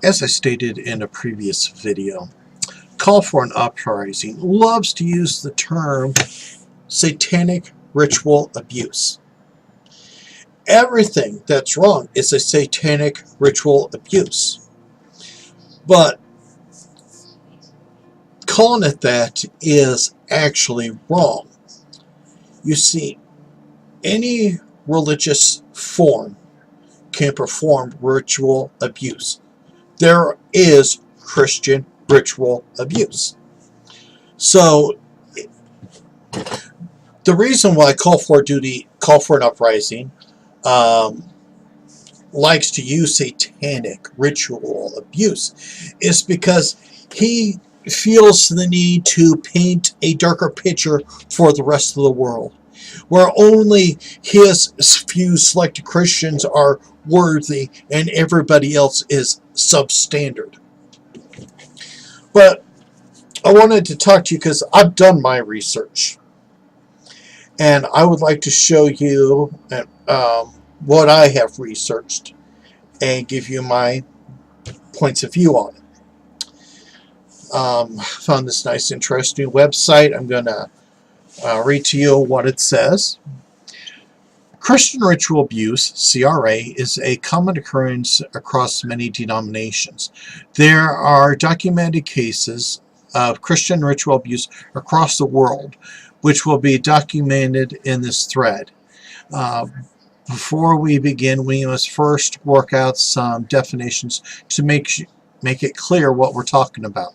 As I stated in a previous video, Call for an Uprising loves to use the term Satanic Ritual Abuse. Everything that's wrong is a Satanic Ritual Abuse. But calling it that is actually wrong. You see, any religious form can perform ritual abuse. There is Christian ritual abuse. So the reason why Call for an Uprising likes to use Satanic Ritual Abuse is because he feels the need to paint a darker picture for the rest of the world, where only his few selected Christians are worthy and everybody else is substandard. But I wanted to talk to you because I've done my research, and I would like to show you what I have researched and give you my points of view on it. Found this nice, interesting website. I'm going to read to you what it says. Christian ritual abuse, CRA, is a common occurrence across many denominations. There are documented cases of Christian ritual abuse across the world, which will be documented in this thread. Before we begin, we must first work out some definitions to make it clear what we're talking about.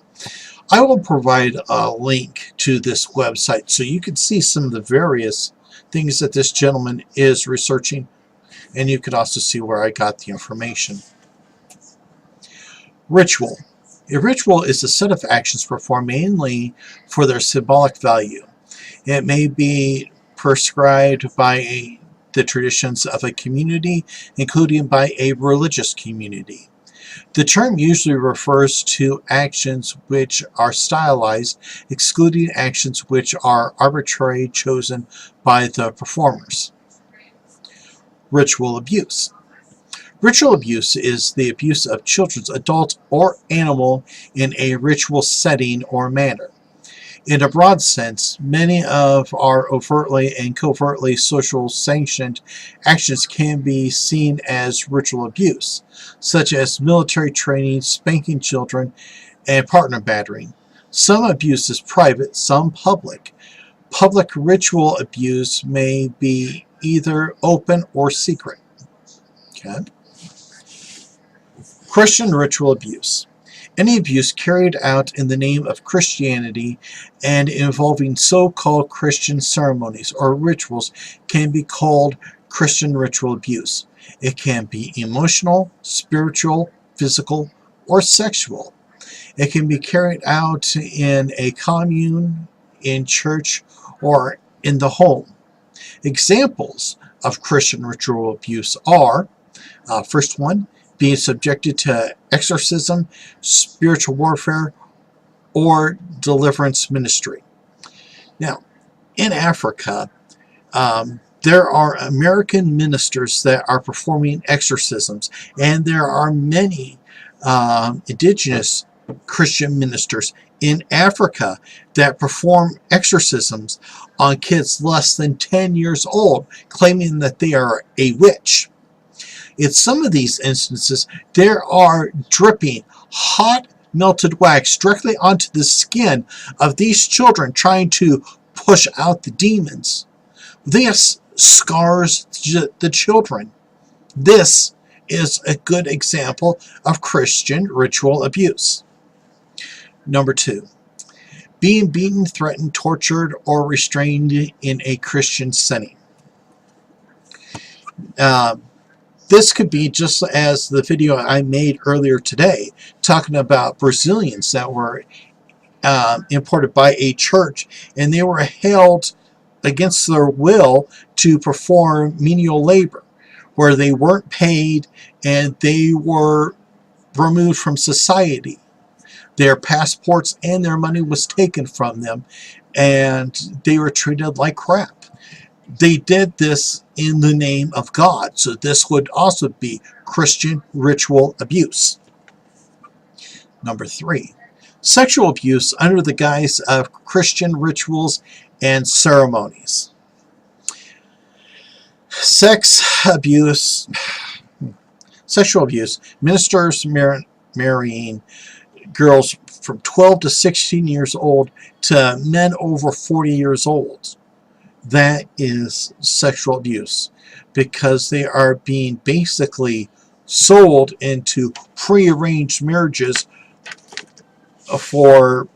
I will provide a link to this website so you can see some of the various things that this gentleman is researching, and you can also see where I got the information. Ritual. A ritual is a set of actions performed mainly for their symbolic value. It may be prescribed by the traditions of a community, including by a religious community. The term usually refers to actions which are stylized, excluding actions which are arbitrarily chosen by the performers. Ritual abuse. Ritual abuse is the abuse of children, adult, or animal in a ritual setting or manner. In a broad sense, many of our overtly and covertly social sanctioned actions can be seen as ritual abuse, such as military training, spanking children, and partner battering. Some abuse is private, some public. Public ritual abuse may be either open or secret. Okay. Christian ritual abuse. Any abuse carried out in the name of Christianity and involving so-called Christian ceremonies or rituals can be called Christian ritual abuse. It can be emotional, spiritual, physical, or sexual. It can be carried out in a commune, in church, or in the home. Examples of Christian ritual abuse are, first one, being subjected to exorcism, spiritual warfare, or deliverance ministry. Now, in Africa, there are American ministers that are performing exorcisms, and there are many indigenous Christian ministers in Africa that perform exorcisms on kids less than 10 years old, claiming that they are a witch. In some of these instances, there are dripping hot melted wax directly onto the skin of these children, trying to push out the demons. This scars the children. This is a good example of Christian ritual abuse. Number 2, being beaten, threatened, tortured, or restrained in a Christian setting. This could be just as the video I made earlier today, talking about Brazilians that were imported by a church, and they were held against their will to perform menial labor, where they weren't paid and they were removed from society. Their passports and their money was taken from them, and they were treated like crap. They did this in the name of God, so this would also be Christian ritual abuse. Number 3, sexual abuse under the guise of Christian rituals and ceremonies. Sexual abuse, ministers marrying girls from 12 to 16 years old to men over 40 years old. That is sexual abuse, because they are being basically sold into prearranged marriages for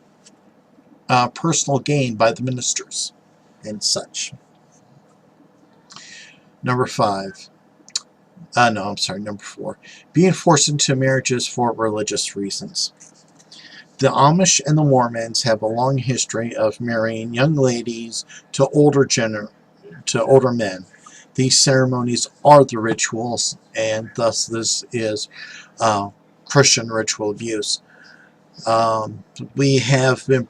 personal gain by the ministers and such. Number 4. Being forced into marriages for religious reasons. The Amish and the Mormons have a long history of marrying young ladies to older men. These ceremonies are the rituals, and thus this is Christian ritual abuse. We have been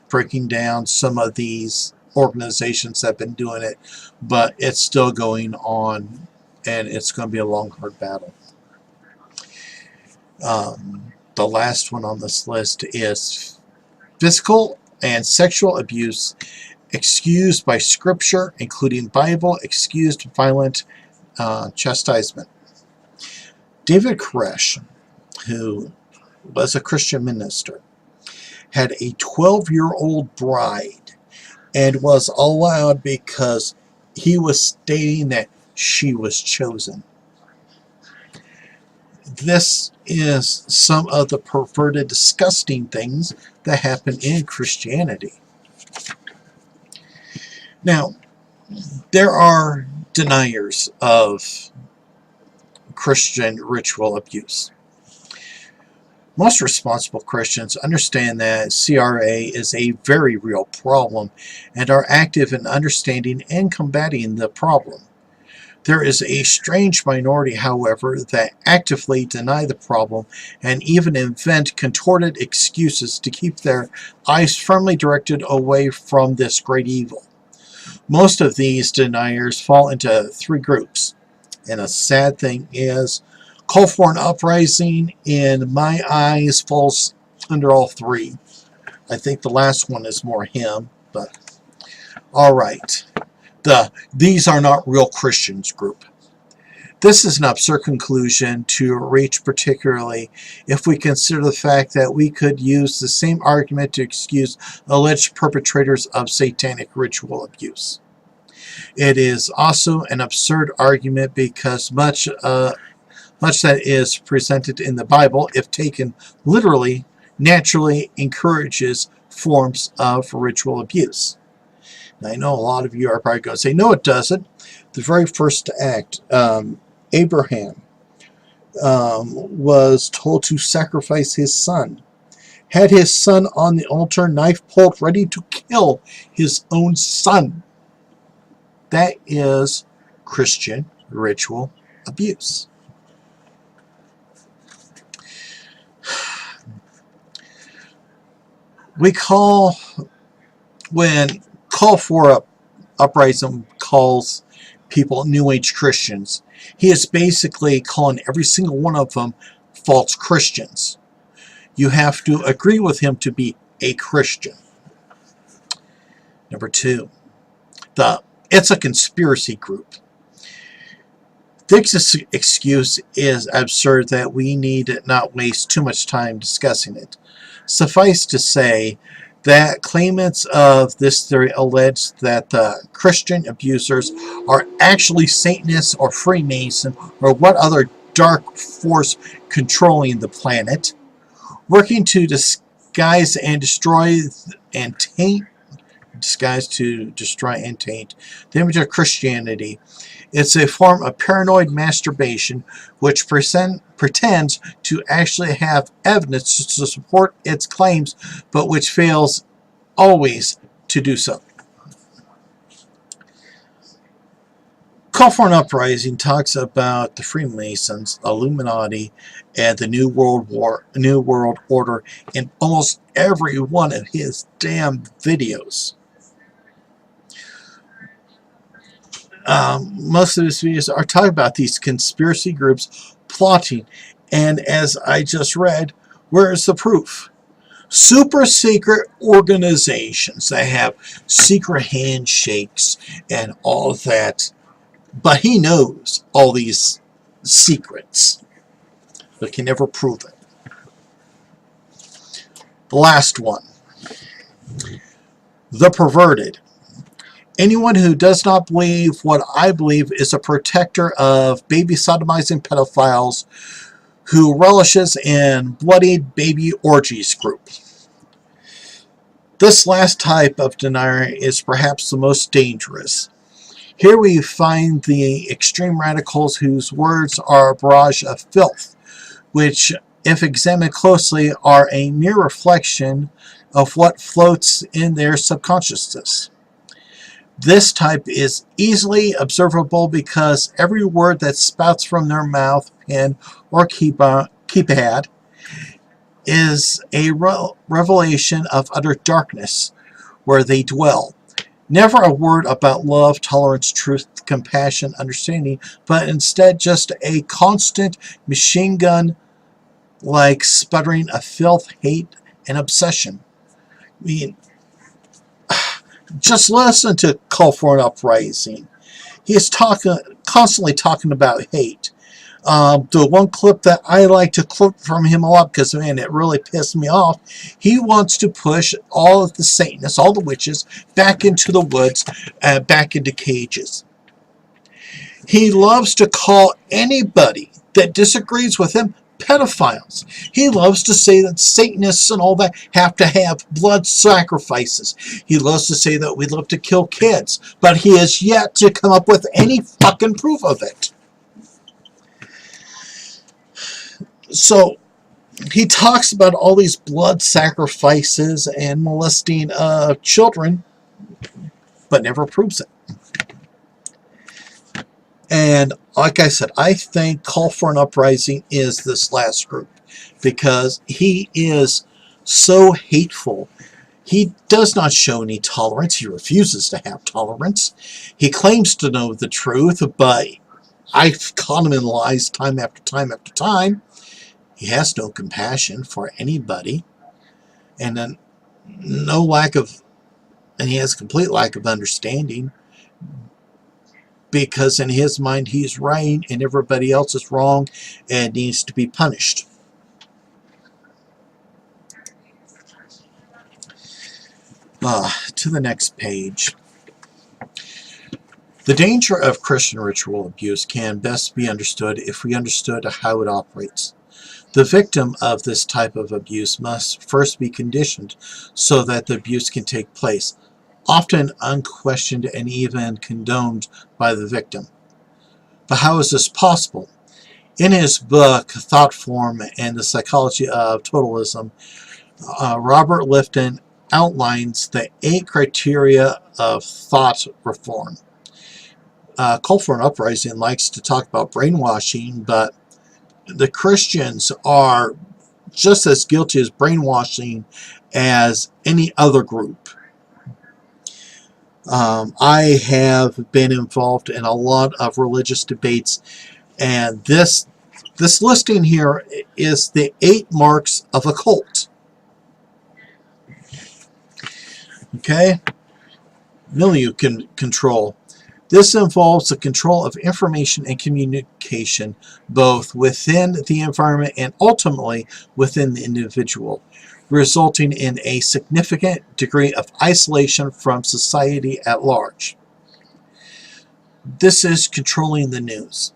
breaking down some of these organizations that have been doing it, but it's still going on, and it's going to be a long, hard battle. The last one on this list is physical and sexual abuse excused by Scripture, including Bible excused violent chastisement. David Koresh, who was a Christian minister, had a 12-year-old bride and was allowed because he was stating that she was chosen. This is some of the perverted, disgusting things that happen in Christianity. Now, there are deniers of Christian ritual abuse. Most responsible Christians understand that CRA is a very real problem and are active in understanding and combating the problem. There is a strange minority, however, that actively deny the problem and even invent contorted excuses to keep their eyes firmly directed away from this great evil. Most of these deniers fall into 3 groups, and a sad thing is, call for an uprising, in my eyes, falls under all 3. I think the last one is more him, but alright. These are not real Christians group. This is an absurd conclusion to reach, particularly if we consider the fact that we could use the same argument to excuse alleged perpetrators of satanic ritual abuse. It is also an absurd argument because much that is presented in the Bible, if taken literally, naturally encourages forms of ritual abuse. Now, I know a lot of you are probably going to say, no, it doesn't. The very first act, Abraham was told to sacrifice his son. Had his son on the altar, knife pulled, ready to kill his own son. That is Christian ritual abuse. When Call for Uprising calls people New Age Christians, he is basically calling every single one of them false Christians. You have to agree with him to be a Christian. Number 2, it's a conspiracy group. This excuse is absurd that we need not waste too much time discussing it. Suffice to say that claimants of this theory allege that the Christian abusers are actually Satanists or Freemasons or what other dark force controlling the planet, working to disguise and destroy and taint the image of Christianity. It's a form of paranoid masturbation which pretends to actually have evidence to support its claims, but which fails always to do so. Call for an Uprising talks about the Freemasons, Illuminati, and the New World Order in almost every one of his damn videos. Most of his videos are talking about these conspiracy groups plotting, and as I just read, Where is the proof? Super secret organizations that have secret handshakes and all of that. But he knows all these secrets, but can never prove it. The last one. The perverted. Anyone who does not believe what I believe is a protector of baby sodomizing pedophiles who relishes in bloodied baby orgies group. This last type of denier is perhaps the most dangerous. Here we find the extreme radicals whose words are a barrage of filth, which, if examined closely, are a mere reflection of what floats in their subconsciousness. This type is easily observable because every word that spouts from their mouth, pen, or keypad is a revelation of utter darkness where they dwell. Never a word about love, tolerance, truth, compassion, understanding, but instead just a constant machine gun like sputtering of filth, hate, and obsession. I mean, just listen to Call for an Uprising. He is constantly talking about hate. The one clip that I like to clip from him a lot, because, man, it really pissed me off, he wants to push all of the Satanists, all the witches, back into the woods, back into cages. He loves to call anybody that disagrees with him pedophiles. He loves to say that Satanists and all that have to have blood sacrifices. He loves to say that we love to kill kids, but he has yet to come up with any fucking proof of it. So he talks about all these blood sacrifices and molesting of children, but never proves it. And like I said, I think Call for an Uprising is this last group because he is so hateful. He does not show any tolerance. He refuses to have tolerance. He claims to know the truth, but I've caught him in lies time after time after time. He has no compassion for anybody, and then and he has a complete lack of understanding. Because in his mind he's right and everybody else is wrong and needs to be punished. To the next page. The danger of Christian ritual abuse can best be understood if we understood how it operates. The victim of this type of abuse must first be conditioned so that the abuse can take place, often unquestioned and even condoned by the victim. But how is this possible? In his book, Thought Form and the Psychology of Totalism, Robert Lifton outlines the 8 criteria of thought reform. Call for an Uprising likes to talk about brainwashing, but the Christians are just as guilty as brainwashing as any other group. I have been involved in a lot of religious debates, and this listing here is the 8 marks of a cult. Okay? Milieu control. This involves the control of information and communication, both within the environment and ultimately within the individual, resulting in a significant degree of isolation from society at large. This is controlling the news.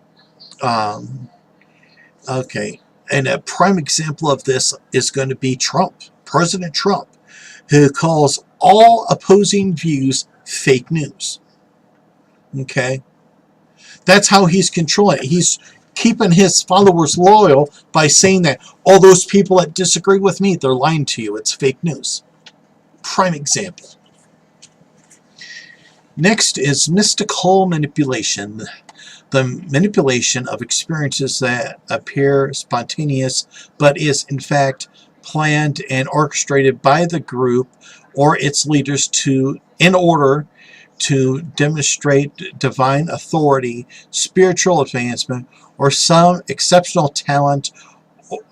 Okay, and a prime example of this is going to be Trump, President Trump, who calls all opposing views fake news. Okay, that's how he's controlling it. He's keeping his followers loyal by saying that all those people that disagree with me, they're lying to you. It's fake news. Prime example. Next is mystical manipulation. The manipulation of experiences that appear spontaneous but is in fact planned and orchestrated by the group or its leaders in order to demonstrate divine authority, spiritual advancement, or some exceptional talent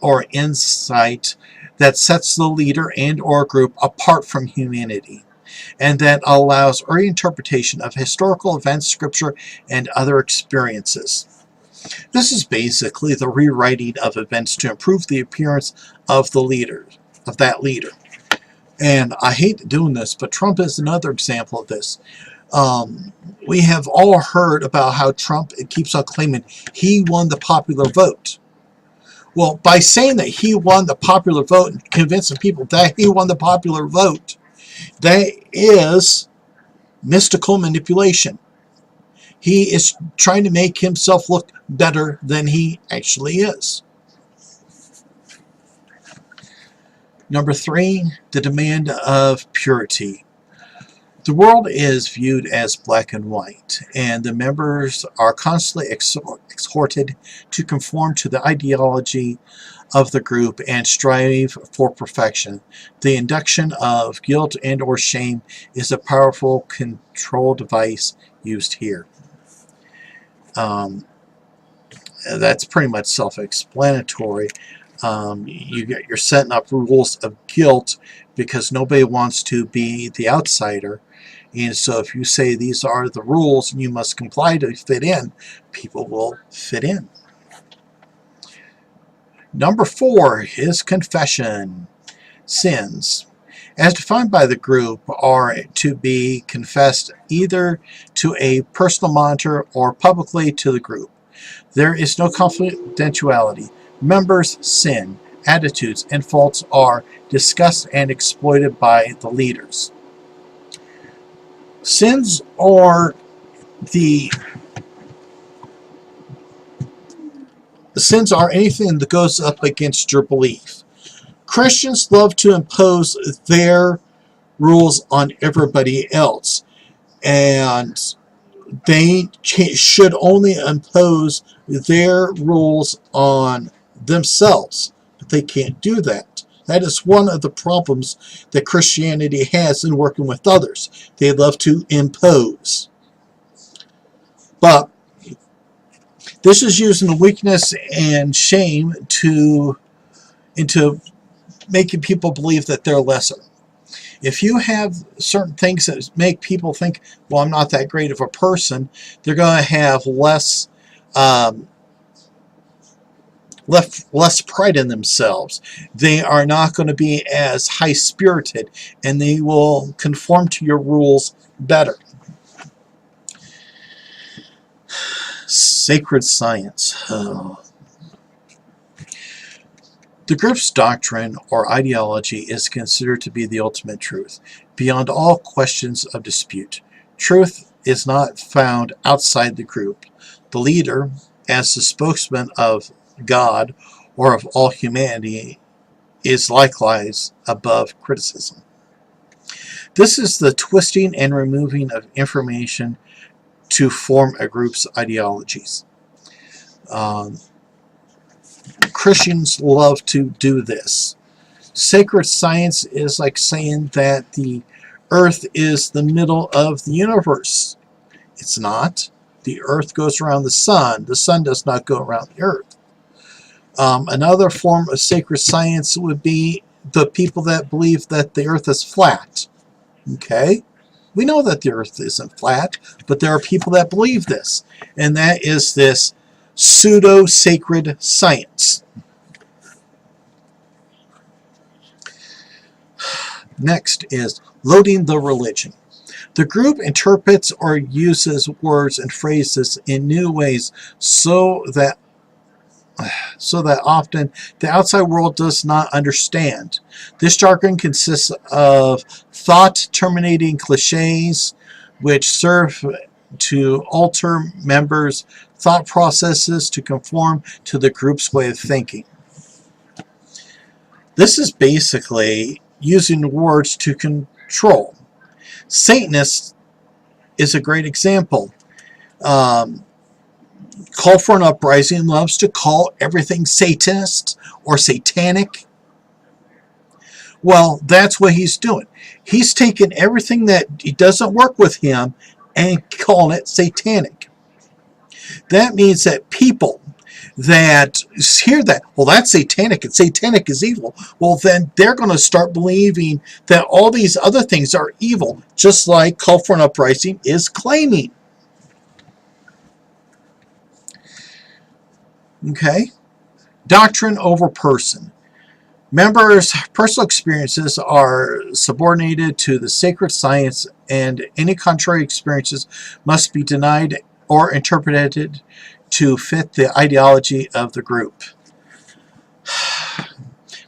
or insight that sets the leader and or group apart from humanity, and that allows reinterpretation of historical events, scripture, and other experiences. This is basically the rewriting of events to improve the appearance of the leader, of that leader. And I hate doing this, but Trump is another example of this. We have all heard about how Trump keeps on claiming he won the popular vote. Well, by saying that he won the popular vote and convincing people that he won the popular vote, that is mystical manipulation. He is trying to make himself look better than he actually is. Number 3, the demand of purity. The world is viewed as black and white, and the members are constantly exhorted to conform to the ideology of the group and strive for perfection. The induction of guilt and or shame is a powerful control device used here. That's pretty much self-explanatory. You're setting up rules of guilt because nobody wants to be the outsider. And so if you say these are the rules and you must comply to fit in, people will fit in. Number 4 is confession. Sins, as defined by the group, are to be confessed either to a personal monitor or publicly to the group. There is no confidentiality. Members' sin, attitudes, and faults are discussed and exploited by the leaders. Sins are anything that goes up against your belief. Christians love to impose their rules on everybody else, and they should only impose their rules on themselves, but they can't do that. That is one of the problems that Christianity has in working with others. They love to impose. But this is using weakness and shame into making people believe that they're lesser. If you have certain things that make people think, well, I'm not that great of a person, they're going to have less pride in themselves. They are not going to be as high-spirited, and they will conform to your rules better. Sacred science. Oh. The group's doctrine or ideology is considered to be the ultimate truth, beyond all questions of dispute. Truth is not found outside the group. The leader, as the spokesman of God or of all humanity, is likewise above criticism. This is the twisting and removing of information to form a group's ideologies. Christians love to do this. Sacred science is like saying that the earth is the middle of the universe. It's not. The earth goes around the sun. The sun does not go around the earth. Another form of sacred science would be the people that believe that the earth is flat. Okay? We know that the earth isn't flat, but there are people that believe this. And that is this pseudo-sacred science. Next is loading the religion. The group interprets or uses words and phrases in new ways so that often the outside world does not understand. This jargon consists of thought-terminating cliches which serve to alter members' thought processes to conform to the group's way of thinking. This is basically using words to control. Satanist is a great example. Call for an Uprising loves to call everything Satanist or satanic. Well, that's what he's doing. He's taking everything that doesn't work with him and calling it satanic. That means that people that hear that, well, that's satanic, and satanic is evil, well, then they're going to start believing that all these other things are evil, just like Call for an Uprising is claiming. Okay? Doctrine over person. Members' personal experiences are subordinated to the sacred science, and any contrary experiences must be denied or interpreted to fit the ideology of the group.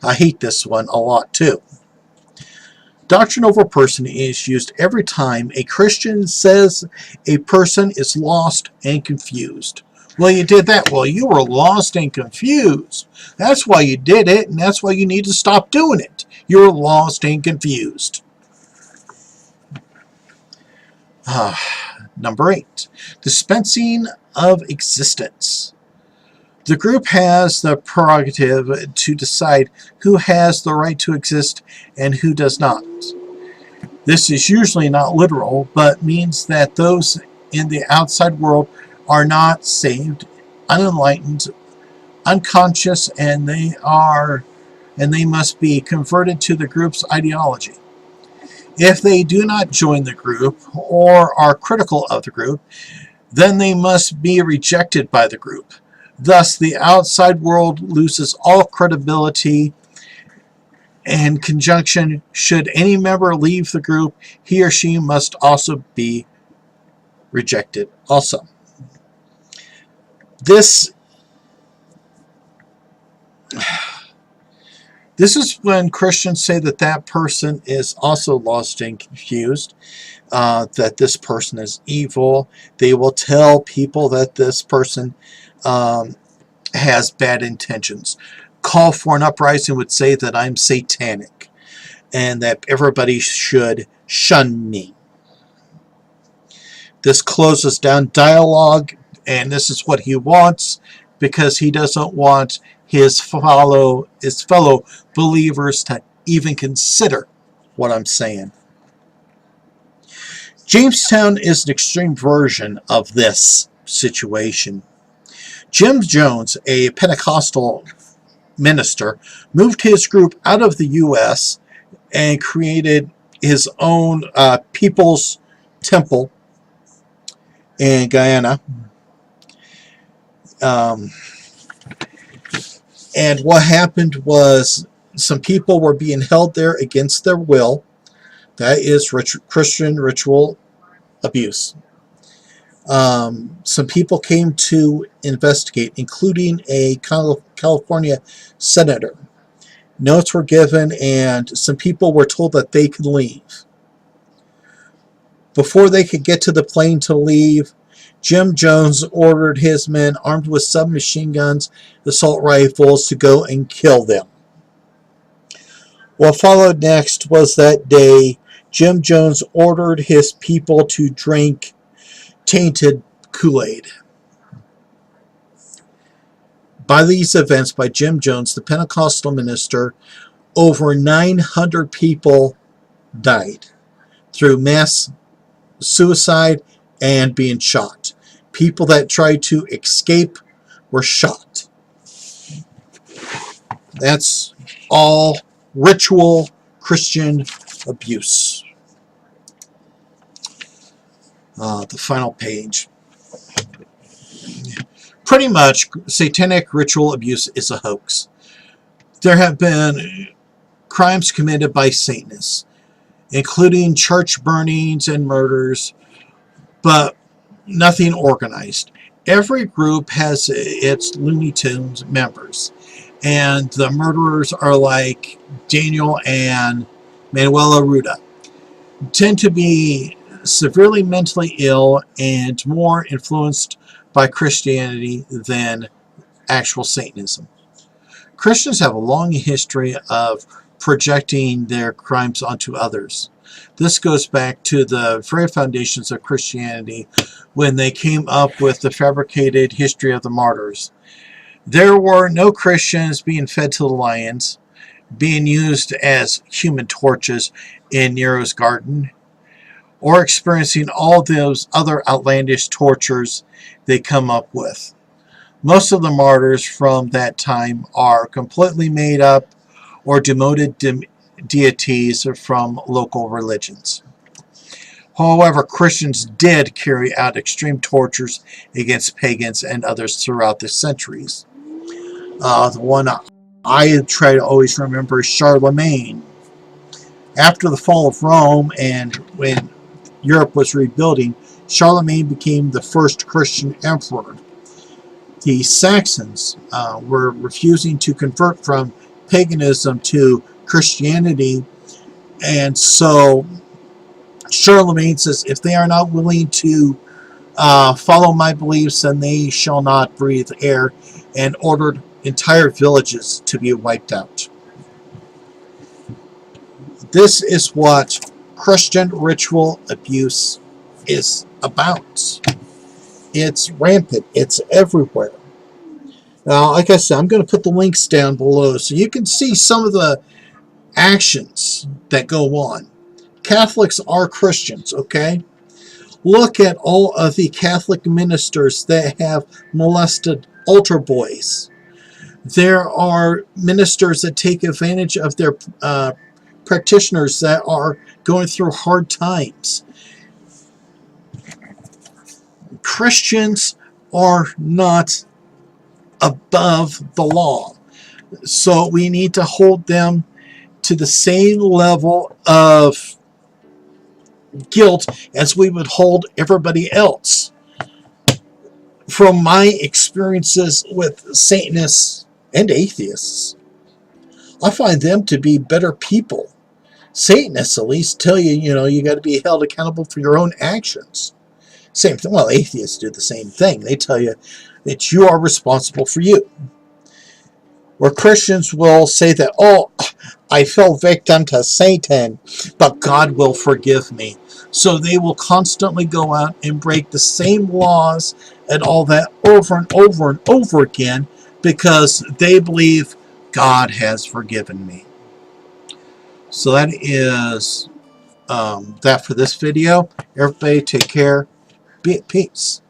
I hate this one a lot too. Doctrine over person is used every time a Christian says a person is lost and confused. Well, you did that. Well, you were lost and confused. That's why you did it, and that's why you need to stop doing it. You're lost and confused. Number 8, dispensing of existence. The group has the prerogative to decide who has the right to exist and who does not. This is usually not literal, but means that those in the outside world are not saved, unenlightened, unconscious, and they must be converted to the group's ideology. If they do not join the group or are critical of the group, then they must be rejected by the group. Thus, the outside world loses all credibility and conjunction. Should any member leave the group, he or she must also be rejected also. This is when Christians say that that person is also lost and confused, that this person is evil. They will tell people that this person has bad intentions. Call for an Uprising would say that I'm satanic and that everybody should shun me. This closes down dialogue, and this is what he wants, because he doesn't want his fellow believers to even consider what I'm saying. Jamestown is an extreme version of this situation. Jim Jones, a Pentecostal minister, moved his group out of the U.S. and created his own People's Temple in Guyana. And what happened was some people were being held there against their will. That is Christian ritual abuse. Some people came to investigate, including a California senator. Notes were given, and some people were told that they could leave. Before they could get to the plane to leave, Jim Jones ordered his men armed with submachine guns, assault rifles, to go and kill them. What followed next was that day, Jim Jones ordered his people to drink tainted Kool-Aid. By these events, by Jim Jones, the Pentecostal minister, over 900 people died through mass suicide and being shot. People that tried to escape were shot. That's all ritual Christian abuse. The final page. Pretty much, satanic ritual abuse is a hoax. There have been crimes committed by Satanists, including church burnings and murders, but nothing organized. Every group has its Looney Tunes members, and the murderers are like Daniel and Manuela Ruda. Tend to be severely mentally ill and more influenced by Christianity than actual Satanism. Christians have a long history of projecting their crimes onto others. This goes back to the very foundations of Christianity when they came up with the fabricated history of the martyrs. There were no Christians being fed to the lions, being used as human torches in Nero's garden, or experiencing all those other outlandish tortures they come up with. Most of the martyrs from that time are completely made up or demoted deities from local religions. However, Christians did carry out extreme tortures against pagans and others throughout the centuries. The one I try to always remember is Charlemagne. After the fall of Rome and when Europe was rebuilding, Charlemagne became the first Christian emperor. The Saxons were refusing to convert from paganism to Christianity, and so Charlemagne says, if they are not willing to follow my beliefs, then they shall not breathe air, and ordered entire villages to be wiped out. This is what Christian ritual abuse is about. It's rampant. It's everywhere. Now, like I said, I'm going to put the links down below so you can see some of the actions that go on. Catholics are Christians, okay? Look at all of the Catholic ministers that have molested altar boys. There are ministers that take advantage of their practitioners that are going through hard times. Christians are not above the law, so we need to hold them to the same level of guilt as we would hold everybody else. From my experiences with Satanists and atheists, I find them to be better people. Satanists at least tell you, you got to be held accountable for your own actions. Same thing. Well, atheists do the same thing. They tell you that you are responsible for you. Where Christians will say that, oh, I fell victim to Satan, but God will forgive me. So they will constantly go out and break the same laws and all that over and over and over again because they believe God has forgiven me. So that is that for this video. Everybody take care. Be at peace.